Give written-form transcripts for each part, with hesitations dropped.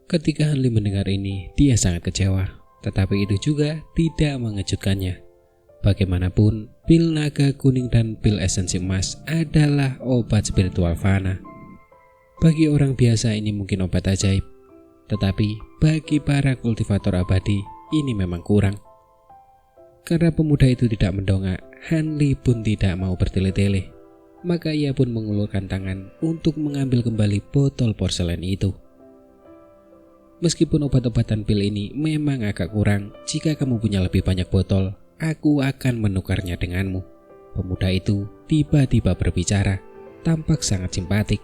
Ketika Hanli mendengar ini, dia sangat kecewa. Tetapi itu juga tidak mengejutkannya. Bagaimanapun, pil naga kuning dan pil esensi emas adalah obat spiritual fana. Bagi orang biasa ini mungkin obat ajaib, tetapi bagi para kultivator abadi ini memang kurang. Karena pemuda itu tidak mendongak, Hanli pun tidak mau bertele-tele. Maka ia pun mengulurkan tangan untuk mengambil kembali botol porselen itu. Meskipun obat-obatan pil ini memang agak kurang, jika kamu punya lebih banyak botol, aku akan menukarnya denganmu. Pemuda itu tiba-tiba berbicara, tampak sangat simpatik.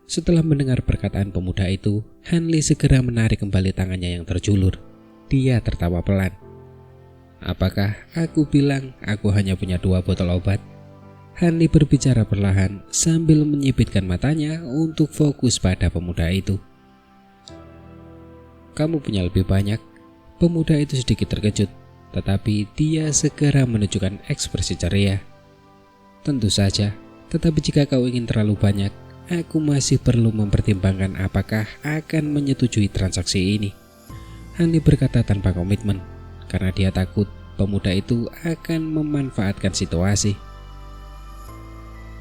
Setelah mendengar perkataan pemuda itu, Hanli segera menarik kembali tangannya yang terjulur. Dia tertawa pelan. Apakah aku bilang aku hanya punya 2 botol obat? Hanli berbicara perlahan sambil menyipitkan matanya untuk fokus pada pemuda itu. Kamu punya lebih banyak. Pemuda itu sedikit terkejut, tetapi dia segera menunjukkan ekspresi ceria. Tentu saja, tetapi jika kau ingin terlalu banyak, aku masih perlu mempertimbangkan apakah akan menyetujui transaksi ini. Hanli berkata tanpa komitmen, karena dia takut pemuda itu akan memanfaatkan situasi.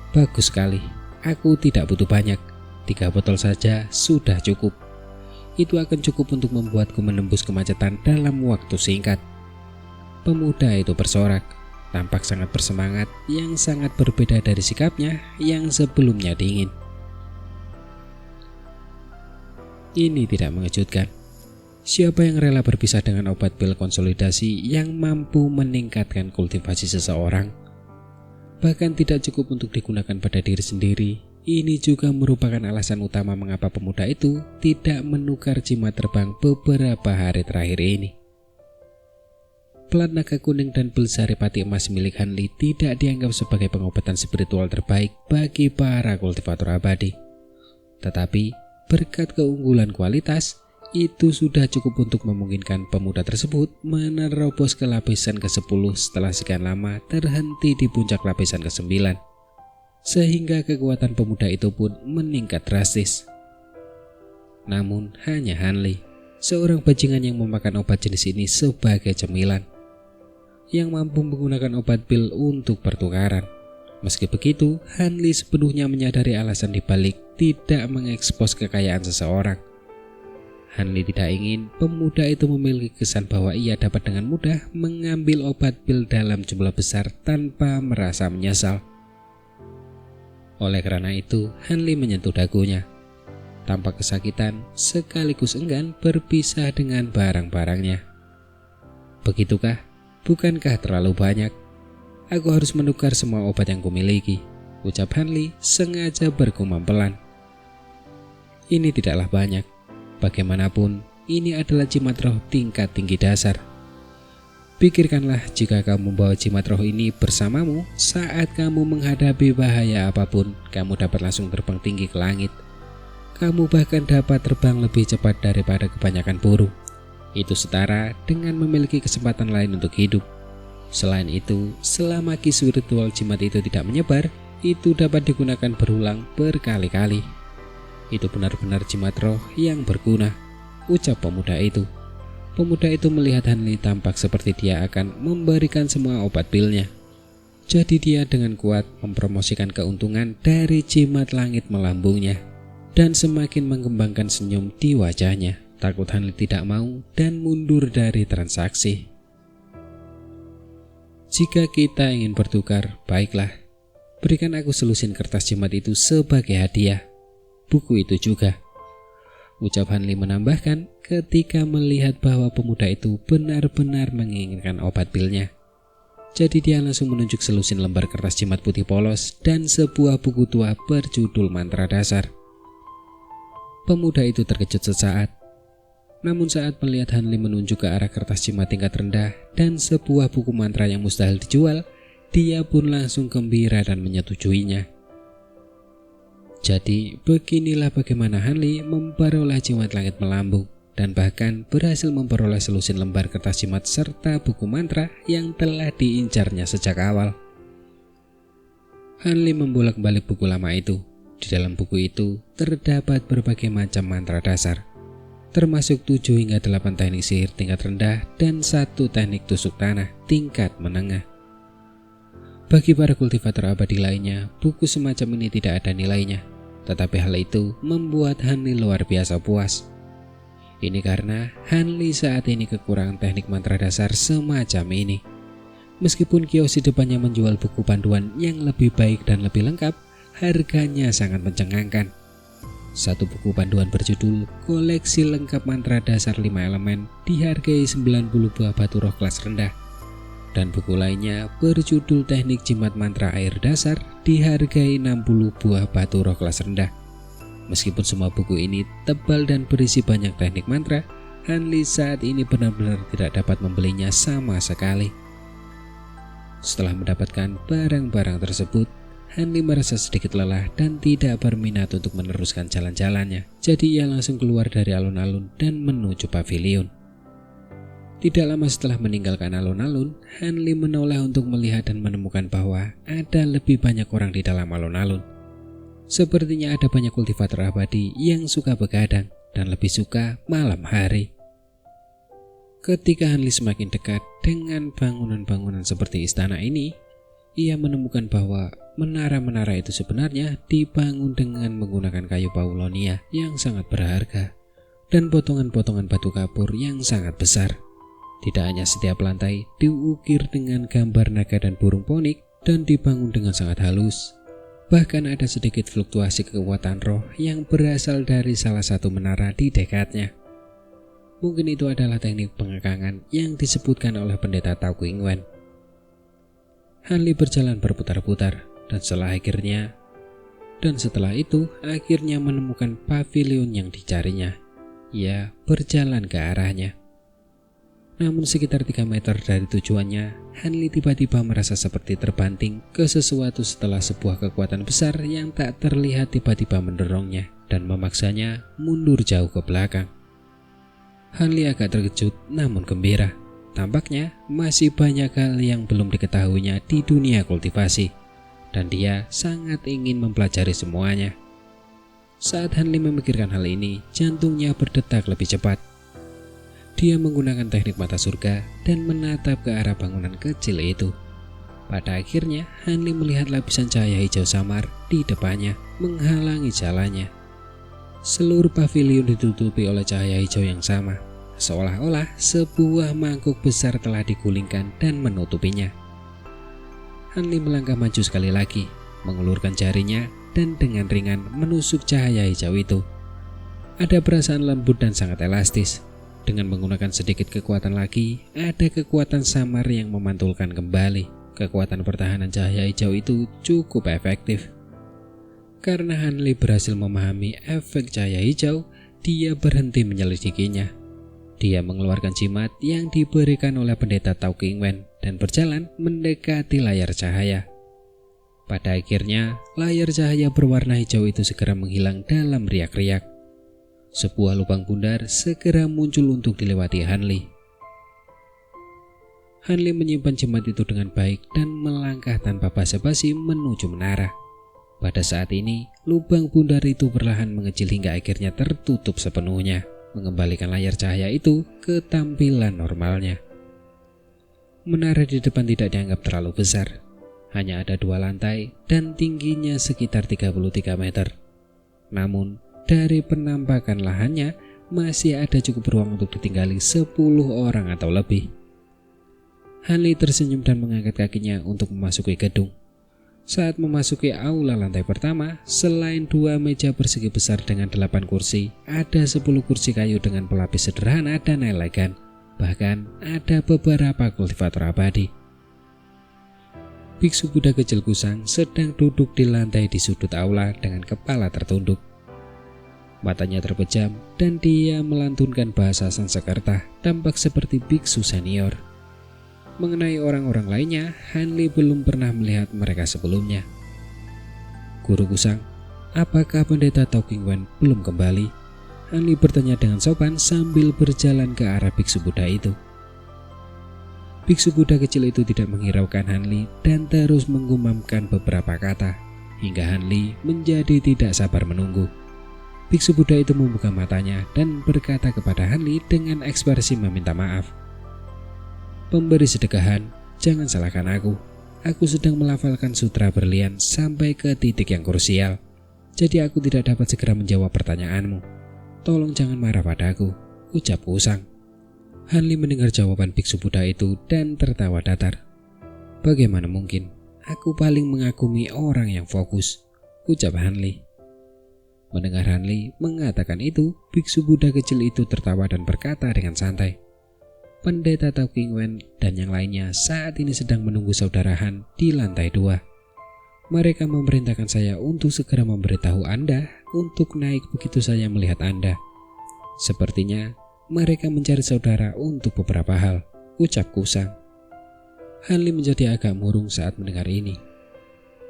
Bagus sekali, aku tidak butuh banyak. 3 botol saja sudah cukup. Itu akan cukup untuk membuatku menembus kemacetan dalam waktu singkat. Pemuda itu bersorak, tampak sangat bersemangat, yang sangat berbeda dari sikapnya yang sebelumnya dingin. Ini tidak mengejutkan. Siapa yang rela berpisah dengan obat pil konsolidasi yang mampu meningkatkan kultivasi seseorang? Bahkan tidak cukup untuk digunakan pada diri sendiri. Ini juga merupakan alasan utama mengapa pemuda itu tidak menukar jimat terbang beberapa hari terakhir ini. Pelat naga kuning dan pil saripati emas milik Hanli tidak dianggap sebagai pengobatan spiritual terbaik bagi para kultivator abadi. Tetapi berkat keunggulan kualitas, itu sudah cukup untuk memungkinkan pemuda tersebut menerobos ke lapisan ke-10 setelah sekian lama terhenti di puncak lapisan ke-9. Sehingga kekuatan pemuda itu pun meningkat drastis. Namun hanya Hanli, seorang bajingan yang memakan obat jenis ini sebagai cemilan, yang mampu menggunakan obat pil untuk pertukaran. Meski begitu, Hanli sepenuhnya menyadari alasan dibalik tidak mengekspos kekayaan seseorang. Hanli tidak ingin pemuda itu memiliki kesan bahwa ia dapat dengan mudah mengambil obat pil dalam jumlah besar tanpa merasa menyesal. Oleh karena itu, Hanli menyentuh dagunya. Tampak kesakitan sekaligus enggan berpisah dengan barang-barangnya. Begitukah? Bukankah terlalu banyak? Aku harus menukar semua obat yang kumiliki, ucap Hanli sengaja bergumam pelan. Ini tidaklah banyak. Bagaimanapun, ini adalah jimat roh tingkat tinggi dasar. Pikirkanlah jika kamu membawa jimat roh ini bersamamu saat kamu menghadapi bahaya apapun, kamu dapat langsung terbang tinggi ke langit. Kamu bahkan dapat terbang lebih cepat daripada kebanyakan burung. Itu setara dengan memiliki kesempatan lain untuk hidup. Selain itu, selama ki spiritual jimat itu tidak menyebar, itu dapat digunakan berulang berkali-kali. Itu benar-benar jimat roh yang berguna, ucap pemuda itu. Pemuda itu melihat Hanli tampak seperti dia akan memberikan semua obat pilnya. Jadi dia dengan kuat mempromosikan keuntungan dari jimat langit melambungnya dan semakin mengembangkan senyum di wajahnya. Takut Hanli tidak mau dan mundur dari transaksi. Jika kita ingin bertukar, baiklah. Berikan aku selusin kertas jimat itu sebagai hadiah. Buku itu juga, ucap Hanli menambahkan ketika melihat bahwa pemuda itu benar-benar menginginkan obat pilnya. Jadi dia langsung menunjuk selusin lembar kertas jimat putih polos dan sebuah buku tua berjudul mantra dasar. Pemuda itu terkejut sesaat. Namun saat melihat Hanli menunjuk ke arah kertas jimat tingkat rendah dan sebuah buku mantra yang mustahil dijual, dia pun langsung gembira dan menyetujuinya. Jadi beginilah bagaimana Hanli memperoleh jimat langit melambung dan bahkan berhasil memperoleh selusin lembar kertas jimat serta buku mantra yang telah diincarnya sejak awal. Hanli membolak-balik buku lama itu. Di dalam buku itu terdapat berbagai macam mantra dasar. termasuk 7 hingga 8 teknik sihir tingkat rendah dan 1 teknik tusuk tanah tingkat menengah. Bagi para kultivator abadi lainnya, buku semacam ini tidak ada nilainya, tetapi hal itu membuat Hanli luar biasa puas. Ini karena Hanli saat ini kekurangan teknik mantra dasar semacam ini. Meskipun kios di depannya menjual buku panduan yang lebih baik dan lebih lengkap, harganya sangat mencengangkan. Satu buku panduan berjudul Koleksi Lengkap Mantra Dasar 5 Elemen dihargai 90 buah batu roh kelas rendah. Dan buku lainnya berjudul Teknik Jimat Mantra Air Dasar dihargai 60 buah batu roh kelas rendah. Meskipun semua buku ini tebal dan berisi banyak teknik mantra, Hanli saat ini benar-benar tidak dapat membelinya sama sekali. Setelah mendapatkan barang-barang tersebut, Hanli merasa sedikit lelah dan tidak berminat untuk meneruskan jalan-jalannya. Jadi ia langsung keluar dari alun-alun dan menuju pavilion. Tidak lama setelah meninggalkan alun-alun, Hanli menoleh untuk melihat dan menemukan bahwa ada lebih banyak orang di dalam alun-alun. Sepertinya ada banyak kultivator abadi yang suka begadang dan lebih suka malam hari. Ketika Hanli semakin dekat dengan bangunan-bangunan seperti istana ini, ia menemukan bahwa menara-menara itu sebenarnya dibangun dengan menggunakan kayu paulonia yang sangat berharga dan potongan-potongan batu kapur yang sangat besar. Tidak hanya setiap lantai diukir dengan gambar naga dan burung ponik dan dibangun dengan sangat halus. Bahkan ada sedikit fluktuasi kekuatan roh yang berasal dari salah satu menara di dekatnya. Mungkin itu adalah teknik pengekangan yang disebutkan oleh pendeta Tao Qing Wen. Hanli berjalan berputar-putar dan setelah itu akhirnya menemukan pavilion yang dicarinya. Ia berjalan ke arahnya. Namun sekitar 3 meter dari tujuannya, Hanli tiba-tiba merasa seperti terbanting ke sesuatu setelah sebuah kekuatan besar yang tak terlihat tiba-tiba mendorongnya dan memaksanya mundur jauh ke belakang. Hanli agak terkejut namun gembira. Tampaknya masih banyak hal yang belum diketahuinya di dunia kultivasi, dan dia sangat ingin mempelajari semuanya. Saat Hanli memikirkan hal ini, jantungnya berdetak lebih cepat. Dia menggunakan teknik mata surga dan menatap ke arah bangunan kecil itu. Pada akhirnya, Hanli melihat lapisan cahaya hijau samar di depannya, menghalangi jalannya. Seluruh pavilion ditutupi oleh cahaya hijau yang sama, seolah-olah sebuah mangkuk besar telah digulingkan dan menutupinya. Hanli melangkah maju sekali lagi, mengulurkan jarinya dan dengan ringan menusuk cahaya hijau itu. Ada perasaan lembut dan sangat elastis. Dengan menggunakan sedikit kekuatan lagi, ada kekuatan samar yang memantulkan kembali. Kekuatan pertahanan cahaya hijau itu cukup efektif. Karena Hanli berhasil memahami efek cahaya hijau, dia berhenti menyelidikinya. Dia mengeluarkan jimat yang diberikan oleh pendeta Tao Qing Wen dan berjalan mendekati layar cahaya. Pada akhirnya, layar cahaya berwarna hijau itu segera menghilang dalam riak-riak. Sebuah lubang bundar segera muncul untuk dilewati Hanli. Hanli menyimpan jimat itu dengan baik dan melangkah tanpa basa-basi menuju menara. Pada saat ini, lubang bundar itu perlahan mengecil hingga akhirnya tertutup sepenuhnya, mengembalikan layar cahaya itu ke tampilan normalnya. Menara di depan tidak dianggap terlalu besar. Hanya ada 2 lantai dan tingginya sekitar 33 meter. Namun, dari penampakan lahannya, masih ada cukup ruang untuk ditinggali 10 orang atau lebih. Hanli tersenyum dan mengangkat kakinya untuk memasuki gedung. Saat memasuki aula lantai pertama, selain 2 meja persegi besar dengan 8 kursi, ada 10 kursi kayu dengan pelapis sederhana dan elegan. Bahkan ada beberapa kultivator abadi. Biksu Buddha kecil kusang sedang duduk di lantai di sudut aula dengan kepala tertunduk. Matanya terpejam dan dia melantunkan bahasa Sanskerta, tampak seperti biksu senior. Mengenai orang-orang lainnya, Hanli belum pernah melihat mereka sebelumnya. Guru kusang, apakah pendeta Tao Qing Wen belum kembali? Hanli bertanya dengan sopan sambil berjalan ke arah biksu Buddha itu. Biksu Buddha kecil itu tidak menghiraukan Hanli dan terus menggumamkan beberapa kata, hingga Hanli menjadi tidak sabar menunggu. Biksu Buddha itu membuka matanya dan berkata kepada Hanli dengan ekspresi meminta maaf. "Pemberi sedekahan, jangan salahkan aku. Aku sedang melafalkan sutra berlian sampai ke titik yang krusial. Jadi aku tidak dapat segera menjawab pertanyaanmu. Tolong jangan marah padaku," ucap Kusang. Hanli mendengar jawaban Biksu Buddha itu dan tertawa datar. "Bagaimana mungkin? Aku paling mengagumi orang yang fokus," ucap Hanli. Mendengar Hanli mengatakan itu, Biksu Buddha kecil itu tertawa dan berkata dengan santai, "Pendeta Tao King Wen dan yang lainnya saat ini sedang menunggu saudara Han di lantai 2. Mereka memerintahkan saya untuk segera memberitahu Anda untuk naik begitu saya melihat Anda. Sepertinya mereka mencari saudara untuk beberapa hal," ucap Kusang. Hanli menjadi agak murung saat mendengar ini.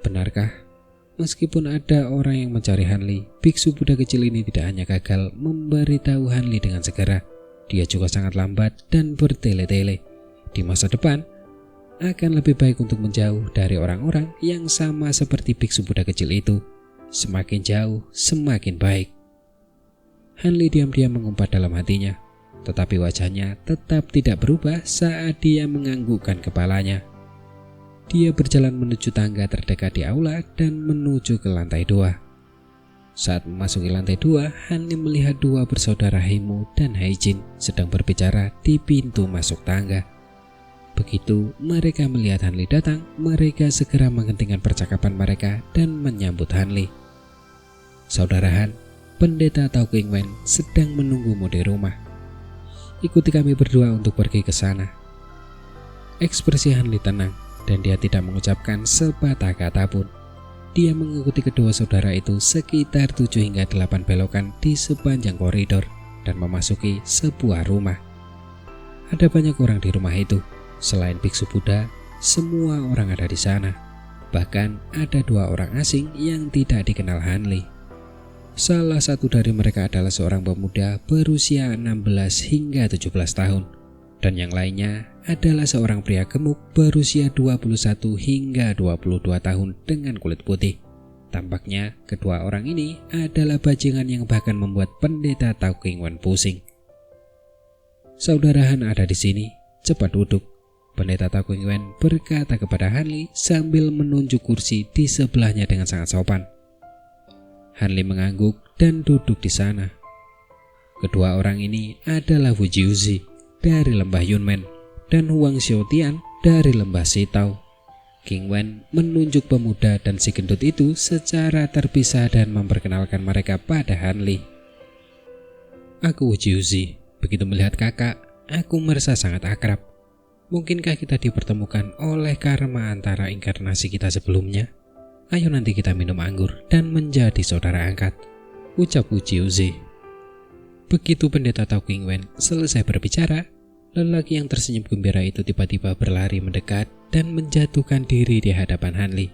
Benarkah? Meskipun ada orang yang mencari Hanli, Biksu Buddha kecil ini tidak hanya gagal memberitahu Hanli dengan segera, dia juga sangat lambat dan bertele-tele. Di masa depan, akan lebih baik untuk menjauh dari orang-orang yang sama seperti Biksu Buddha kecil itu. Semakin jauh, semakin baik. Hanli diam-diam mengumpat dalam hatinya, tetapi wajahnya tetap tidak berubah saat dia menganggukkan kepalanya. Dia berjalan menuju tangga terdekat di aula dan menuju ke lantai 2. Saat memasuki lantai 2, Hanli melihat dua bersaudara Heimu dan Haijin sedang berbicara di pintu masuk tangga. Begitu mereka melihat Hanli datang, mereka segera menghentikan percakapan mereka dan menyambut Hanli. "Saudara Han, Pendeta Tao King Wen sedang menunggumu di rumah. Ikuti kami berdua untuk pergi ke sana." Ekspresi Hanli tenang dan dia tidak mengucapkan sepatah kata pun. Dia mengikuti kedua saudara itu sekitar 7 hingga 8 belokan di sepanjang koridor dan memasuki sebuah rumah. Ada banyak orang di rumah itu. Selain Biksu Buddha, semua orang ada di sana. Bahkan ada 2 orang asing yang tidak dikenal Hanli. Salah satu dari mereka adalah seorang pemuda berusia 16 hingga 17 tahun. Dan yang lainnya adalah seorang pria gemuk berusia 21 hingga 22 tahun dengan kulit putih. Tampaknya kedua orang ini adalah bajingan yang bahkan membuat Pendeta Tao King Wen pusing. "Saudara Han ada di sini, cepat duduk," Pendeta Tao King Wen berkata kepada Hanli sambil menunjuk kursi di sebelahnya dengan sangat sopan. Hanli mengangguk dan duduk di sana. Kedua orang ini adalah Wu Jiuzi dari lembah Yunmen dan Huang Xiaotian dari lembah Sitao. King Wen menunjuk pemuda dan si gendut itu secara terpisah dan memperkenalkan mereka pada Hanli. "Aku Wu Jiuzi. Begitu melihat kakak, aku merasa sangat akrab. Mungkinkah kita dipertemukan oleh karma antara inkarnasi kita sebelumnya? Ayo nanti kita minum anggur dan menjadi saudara angkat," ucap Wu Jiuzi. Begitu Pendeta Tao King Wen selesai berbicara, lelaki yang tersenyum gembira itu tiba-tiba berlari mendekat dan menjatuhkan diri di hadapan Hanli.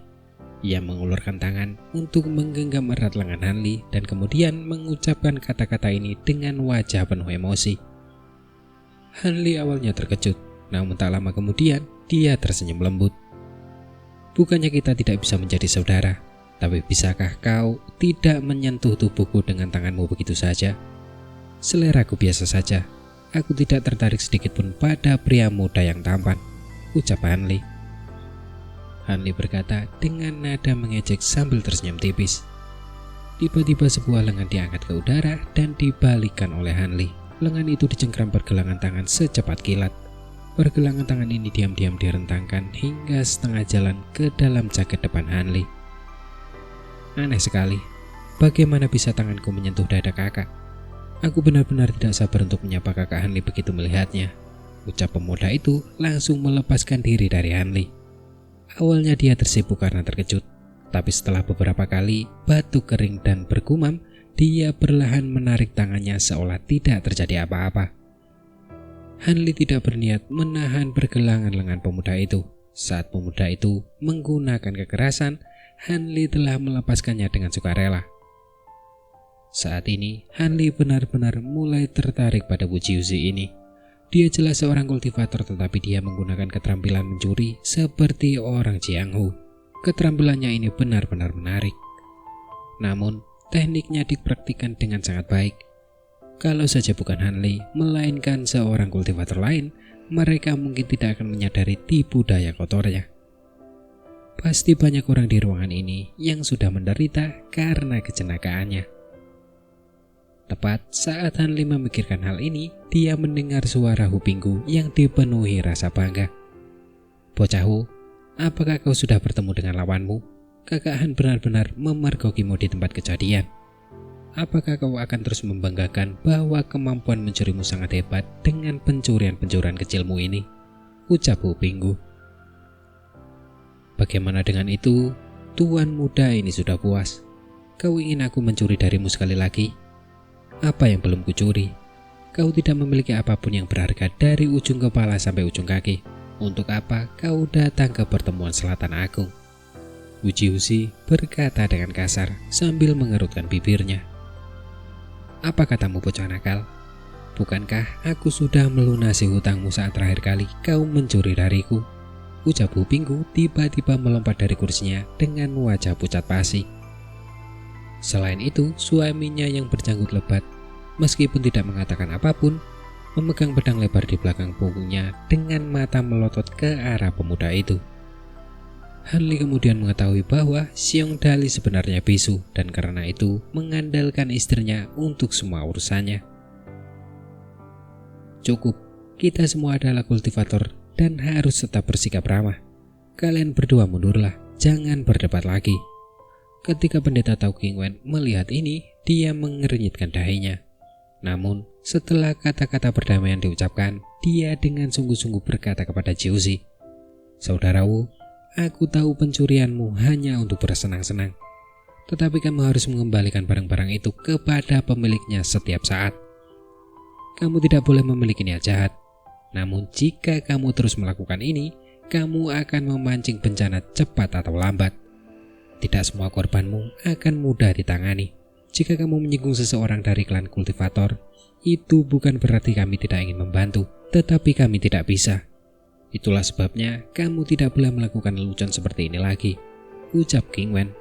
Ia mengulurkan tangan untuk menggenggam erat lengan Hanli dan kemudian mengucapkan kata-kata ini dengan wajah penuh emosi. Hanli awalnya terkejut, namun tak lama kemudian dia tersenyum lembut. "Bukannya kita tidak bisa menjadi saudara, tapi bisakah kau tidak menyentuh tubuhku dengan tanganmu begitu saja? Seleraku biasa saja. Aku tidak tertarik sedikitpun pada pria muda yang tampan," ucap Hanli. Hanli berkata dengan nada mengejek sambil tersenyum tipis. Tiba-tiba sebuah lengan diangkat ke udara dan dibalikkan oleh Hanli. Lengan itu dicengkram pergelangan tangan secepat kilat. Pergelangan tangan ini diam-diam direntangkan hingga setengah jalan ke dalam jaket depan Hanli. "Aneh sekali, bagaimana bisa tanganku menyentuh dada kakak? Aku benar-benar tidak sabar untuk menyapa kakak Hanli begitu melihatnya," ucap pemuda itu langsung melepaskan diri dari Hanli. Awalnya dia tersibuk karena terkejut, tapi setelah beberapa kali batuk kering dan bergumam, dia perlahan menarik tangannya seolah tidak terjadi apa-apa. Hanli tidak berniat menahan pergelangan lengan pemuda itu. Saat pemuda itu menggunakan kekerasan, Hanli telah melepaskannya dengan sukarela. Saat ini, Hanli benar-benar mulai tertarik pada Wu Jiuzi ini. Dia jelas seorang kultivator, tetapi dia menggunakan keterampilan mencuri seperti orang Jianghu. Keterampilannya ini benar-benar menarik. Namun, Tekniknya dipraktikkan dengan sangat baik. Kalau saja bukan Hanli, melainkan seorang kultivator lain, mereka mungkin tidak akan menyadari tipu daya kotornya. Pasti banyak orang di ruangan ini yang sudah menderita karena kejenakaannya. Tepat saat Hanli memikirkan hal ini, dia mendengar suara Hupinggu yang dipenuhi rasa bangga. "Bocah Hu, apakah kau sudah bertemu dengan lawanmu? Kakak Han benar-benar memergokimu di tempat kejadian. Apakah kau akan terus membanggakan bahwa kemampuan mencurimu sangat hebat dengan pencurian-pencurian kecilmu ini?" ucap Hupinggu. "Bagaimana dengan itu? Tuan muda ini sudah puas. Kau ingin aku mencuri darimu sekali lagi? Apa yang belum kucuri? Kau tidak memiliki apapun yang berharga dari ujung kepala sampai ujung kaki. Untuk apa kau datang ke pertemuan Selatan Agung?" Ujiusi berkata dengan kasar sambil mengerutkan bibirnya. "Apa katamu, bocah nakal? Bukankah aku sudah melunasi hutangmu saat terakhir kali kau mencuri dariku?" ucap Hupinggu tiba-tiba melompat dari kursinya dengan wajah pucat pasi. Selain itu, suaminya yang berjanggut lebat, meskipun tidak mengatakan apapun, memegang pedang lebar di belakang punggungnya dengan mata melotot ke arah pemuda itu. Hanli kemudian mengetahui bahwa Xiong Dali sebenarnya bisu dan karena itu mengandalkan istrinya untuk semua urusannya. "Cukup, kita semua adalah kultivator dan harus tetap bersikap ramah. Kalian berdua mundurlah, jangan berdebat lagi." Ketika pendeta Tao Qingwen melihat ini, dia mengernyitkan dahinya. Namun, setelah kata-kata perdamaian diucapkan, dia dengan sungguh-sungguh berkata kepada Jiuzi, "Saudara Wu, aku tahu pencurianmu hanya untuk bersenang-senang. Tetapi kamu harus mengembalikan barang-barang itu kepada pemiliknya setiap saat. Kamu tidak boleh memiliki niat jahat. Namun jika kamu terus melakukan ini, kamu akan memancing bencana cepat atau lambat. Tidak semua korbanmu akan mudah ditangani. Jika kamu menyinggung seseorang dari klan kultivator, itu bukan berarti kami tidak ingin membantu, tetapi kami tidak bisa. Itulah sebabnya kamu tidak boleh melakukan lelucon seperti ini lagi," ucap Qingwen.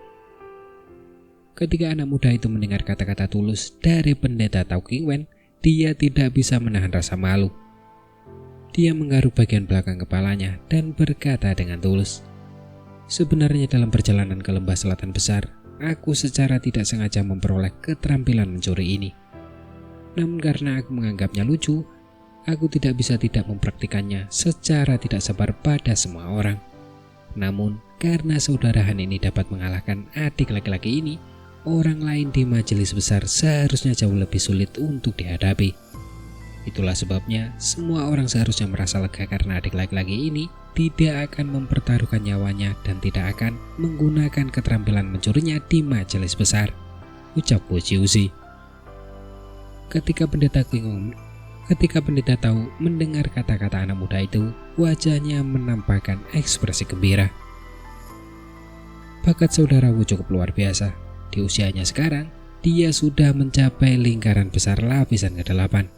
Ketika anak muda itu mendengar kata-kata tulus dari pendeta Tao Qingwen, dia tidak bisa menahan rasa malu. Dia menggaruk bagian belakang kepalanya dan berkata dengan tulus, "Sebenarnya dalam perjalanan ke lembah selatan besar, aku secara tidak sengaja memperoleh keterampilan mencuri ini. Namun karena aku menganggapnya lucu, aku tidak bisa tidak mempraktikannya secara tidak sabar pada semua orang. Namun karena saudara Han ini dapat mengalahkan adik laki-laki ini, orang lain di majelis besar seharusnya jauh lebih sulit untuk dihadapi. Itulah sebabnya semua orang seharusnya merasa lega karena adik laki-laki ini tidak akan mempertaruhkan nyawanya dan tidak akan menggunakan keterampilan mencurinya di majelis besar," ucap Jiuzi. Ketika pendeta Tao mendengar kata-kata anak muda itu, wajahnya menampakkan ekspresi gembira. Bakat saudara Wu cukup luar biasa. Di usianya sekarang, dia sudah mencapai lingkaran besar lapisan ke-8.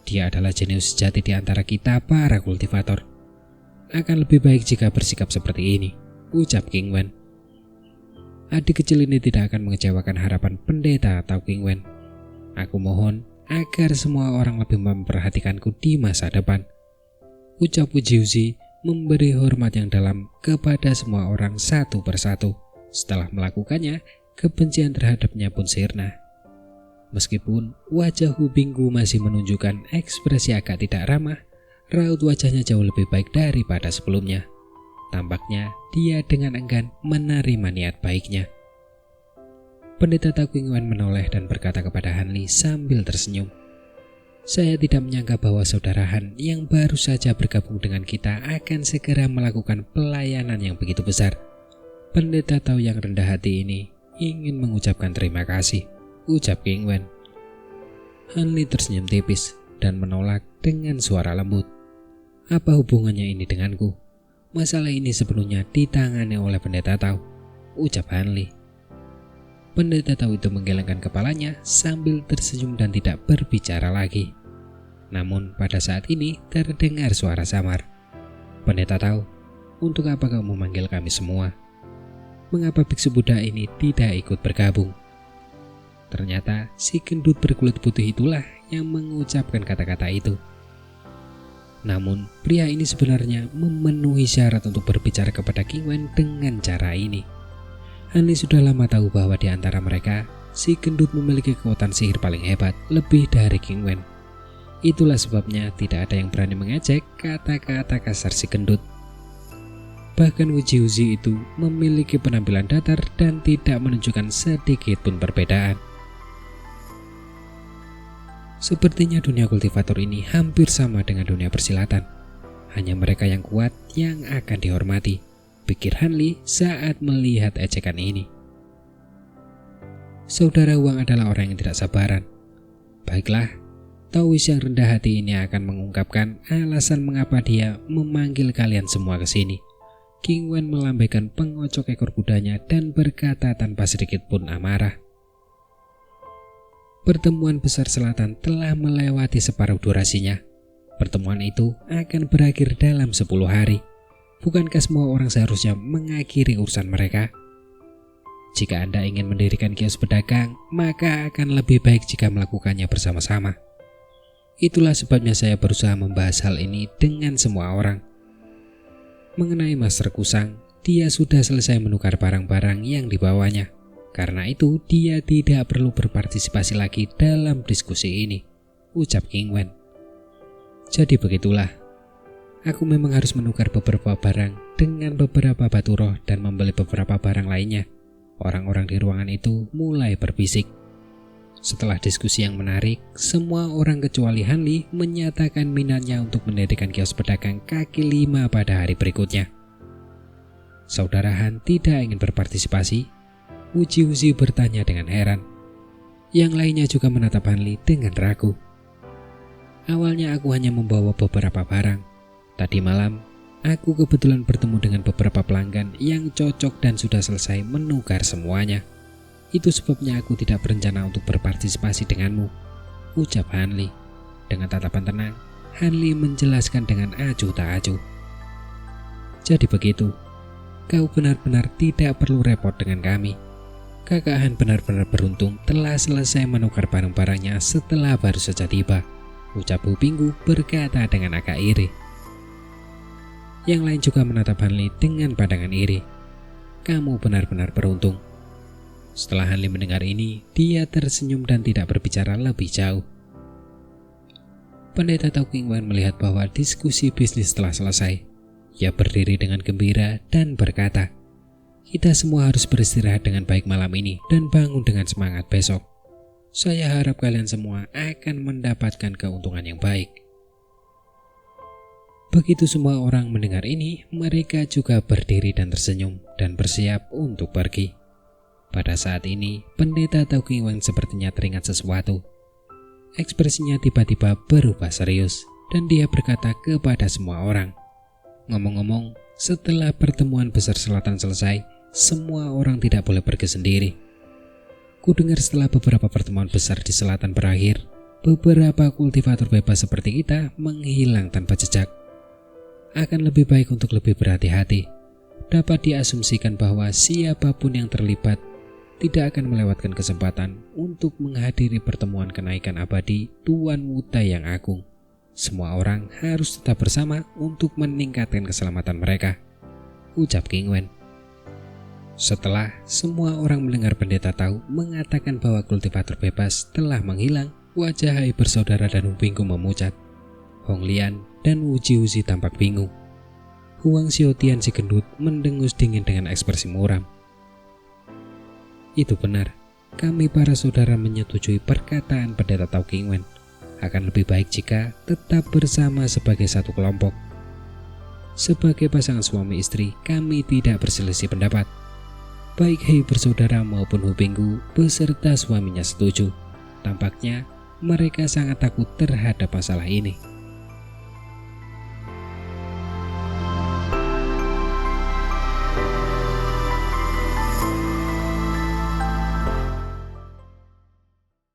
Dia adalah jenius sejati di antara kita para kultivator. Akan lebih baik jika bersikap seperti ini, ucap Qingwen. Adik kecil ini tidak akan mengecewakan harapan pendeta Tao Qingwen. Aku mohon agar semua orang lebih memperhatikanku di masa depan, ucap Jiuzi memberi hormat yang dalam kepada semua orang satu persatu. Setelah melakukannya, kebencian terhadapnya pun sirna. Meskipun wajah Hupinggu masih menunjukkan ekspresi agak tidak ramah, raut wajahnya jauh lebih baik daripada sebelumnya. Tampaknya dia dengan enggan menerima niat baiknya. Pendeta Tao Qingwen menoleh dan berkata kepada Hanli sambil tersenyum, "Saya tidak menyangka bahwa saudara Han yang baru saja bergabung dengan kita akan segera melakukan pelayanan yang begitu besar. Pendeta Tao yang rendah hati ini ingin mengucapkan terima kasih," ucap Qingwen. Hanli tersenyum tipis dan menolak dengan suara lembut. "Apa hubungannya ini denganku? Masalah ini sepenuhnya ditangani oleh pendeta Tao," ucap Hanli. Pendeta Tao itu menggelengkan kepalanya sambil tersenyum dan tidak berbicara lagi. Namun pada saat ini terdengar suara samar. "Pendeta Tao, untuk apa kamu memanggil kami semua? Mengapa biksu Buddha ini tidak ikut bergabung?" Ternyata si gendut berkulit putih itulah yang mengucapkan kata-kata itu. Namun pria ini sebenarnya memenuhi syarat untuk berbicara kepada King Wen dengan cara ini. Han Li sudah lama tahu bahwa di antara mereka, si gendut memiliki kekuatan sihir paling hebat, lebih dari King Wen. Itulah sebabnya tidak ada yang berani mengejek kata-kata kasar si gendut. Bahkan Wuji Uzi itu memiliki penampilan datar dan tidak menunjukkan sedikit pun perbedaan. Sepertinya dunia kultivator ini hampir sama dengan dunia persilatan. Hanya mereka yang kuat yang akan dihormati, pikir Han Li saat melihat ejekan ini. Saudara Wang adalah orang yang tidak sabaran. Baiklah, Taois yang rendah hati ini akan mengungkapkan alasan mengapa dia memanggil kalian semua ke sini. King Wen melambaikan pengocok ekor kudanya dan berkata tanpa sedikit pun amarah. Pertemuan besar selatan telah melewati separuh durasinya. Pertemuan itu akan berakhir dalam 10 hari. Bukankah semua orang seharusnya mengakhiri urusan mereka? Jika Anda ingin mendirikan kios pedagang, maka akan lebih baik jika melakukannya bersama-sama. Itulah sebabnya saya berusaha membahas hal ini dengan semua orang. Mengenai Master Kusang, dia sudah selesai menukar barang-barang yang dibawanya. Karena itu dia tidak perlu berpartisipasi lagi dalam diskusi ini, ucap King Wen. Jadi begitulah, aku memang harus menukar beberapa barang dengan beberapa batu roh dan membeli beberapa barang lainnya. Orang-orang di ruangan itu mulai berbisik. Setelah diskusi yang menarik, semua orang kecuali Han Li menyatakan minatnya untuk mendirikan kios pedagang kaki lima pada hari berikutnya. Saudara Han tidak ingin berpartisipasi? Wuji Uzi bertanya dengan heran. Yang lainnya juga menatap Han Li dengan ragu. Awalnya aku hanya membawa beberapa barang. Tadi malam, aku kebetulan bertemu dengan beberapa pelanggan yang cocok dan sudah selesai menukar semuanya. Itu sebabnya aku tidak berencana untuk berpartisipasi denganmu, ucap Han Li. Dengan tatapan tenang, Han Li menjelaskan dengan acuh tak acuh. Jadi begitu, kau benar-benar tidak perlu repot dengan kami. Kakak Han benar-benar beruntung telah selesai menukar barang-barangnya setelah baru saja tiba, ucap Bu Pinggu berkata dengan agak iri. Yang lain juga menatap Han Li dengan pandangan iri. Kamu benar-benar beruntung. Setelah Han Li mendengar ini, dia tersenyum dan tidak berbicara lebih jauh. Pendeta Tao King Wen melihat bahwa diskusi bisnis telah selesai. Ia berdiri dengan gembira dan berkata, kita semua harus beristirahat dengan baik malam ini dan bangun dengan semangat besok. Saya harap kalian semua akan mendapatkan keuntungan yang baik. Begitu semua orang mendengar ini, mereka juga berdiri dan tersenyum dan bersiap untuk pergi. Pada saat ini, pendeta Tao King Wen sepertinya teringat sesuatu. Ekspresinya tiba-tiba berubah serius dan dia berkata kepada semua orang, ngomong-ngomong, setelah pertemuan besar selatan selesai, semua orang tidak boleh pergi sendiri. Kudengar setelah beberapa pertemuan besar di selatan berakhir, beberapa kultivator bebas seperti kita menghilang tanpa jejak. Akan lebih baik untuk lebih berhati-hati. Dapat diasumsikan bahwa siapapun yang terlibat tidak akan melewatkan kesempatan untuk menghadiri pertemuan kenaikan abadi Tuan Wuta yang agung. Semua orang harus tetap bersama untuk meningkatkan keselamatan mereka, ucap King Wen. Setelah semua orang mendengar pendeta Tao mengatakan bahwa kultivator bebas telah menghilang, wajah Hai bersaudara dan Hu Pinggu memucat. Hong Lian dan Wuji Uzi tampak bingung. Huang Xiaotian si gendut mendengus dingin dengan ekspresi muram. Itu benar, kami para saudara menyetujui perkataan pendeta Tao King Wen. Akan lebih baik jika tetap bersama sebagai satu kelompok. Sebagai pasangan suami istri, kami tidak berselisih pendapat. Baik Hei bersaudara maupun Hu Pinggu beserta suaminya setuju. Tampaknya mereka sangat takut terhadap masalah ini.